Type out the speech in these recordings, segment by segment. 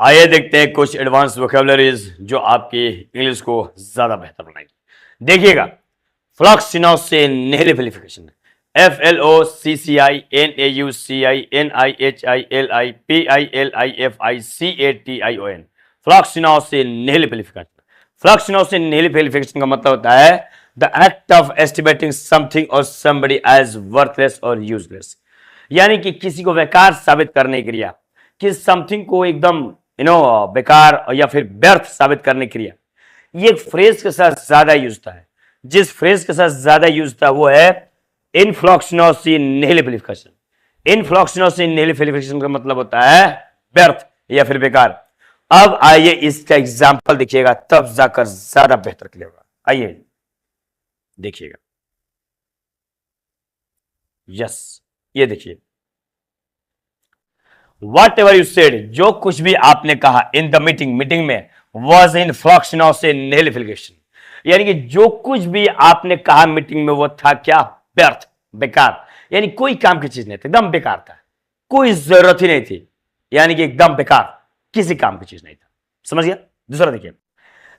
आइए देखते हैं कुछ एडवांस वोकैबुलरीज जो आपकी इंग्लिश को ज्यादा बेहतर बनाएंगे। देखिएगा, फ्लॉक्सिनॉस से निहिलिफिकेशन, FLOCCINAUCINIHILIPILIFICATION, फ्लॉक्सिनॉस से निहिलिफिकेशन। फ्लॉक्सिनॉस से निहिलिफिकेशन का मतलब होता है the act of estimating something और समबडी एज वर्थलेस और यूजलेस, यानी कि किसी को बेकार साबित करने की क्रिया, किस समथिंग को एकदम बेकार या फिर व्यर्थ साबित करने की क्रिया। ये फ्रेज के साथ ज्यादा यूज होता है। जिस फ्रेज के साथ ज्यादा यूज होता है वो है इनफ्लॉक्सिनोसी निहिलिफिकेशन। इनफ्लॉक्सिनोसी निहिलिफिकेशन का मतलब होता है व्यर्थ या फिर बेकार। अब आइए इसका एग्जाम्पल देखिएगा, तब जाकर ज्यादा बेहतर क्लियर होगा। आइए देखिएगा, यस, ये देखिए, वट एवर यू सेड, जो कुछ भी आपने कहा इन द मीटिंग, मीटिंग में, वॉज इन फ्लॉक्सिनोसी निहिलिफिकेशन, यानी कि जो कुछ भी आपने कहा मीटिंग में वो था क्या? व्यर्थ, बेकार, यानी कोई काम की चीज नहीं थी, एकदम बेकार था, कोई जरूरत ही नहीं थी, यानी कि एकदम बेकार, किसी काम की चीज नहीं था। समझ गया? दूसरा देखिए,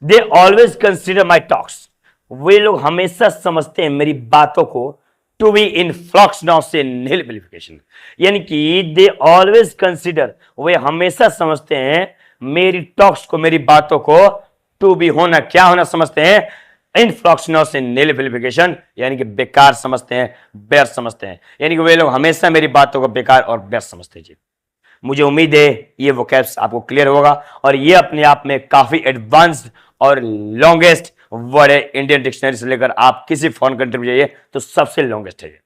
they always consider my talks, वे लोग हमेशा समझते हैं मेरी बातों को टू बी इन फ्लॉक्सिनोसी निहिलिफिकेशन, यानी कि दे ऑलवेज कंसिडर, वे हमेशा समझते हैं मेरी टॉक्स को, मेरी बातों को टू बी होना, क्या होना समझते हैं? इन फ्लॉक्सिनोसी निहिलिफिकेशन, यानी कि बेकार समझते हैं, व्यर्थ समझते हैं, यानी कि वे लोग हमेशा मेरी बातों को बेकार और व्यर्थ समझते हैं। जी, मुझे उम्मीद है ये वोकैब्स आपको क्लियर होगा और ये अपने आप में काफी एडवांस्ड और लॉन्गेस्ट वर्ड है। इंडियन डिक्शनरी से लेकर आप किसी फॉरेन कंट्री में जाइए तो सबसे लॉन्गेस्ट है।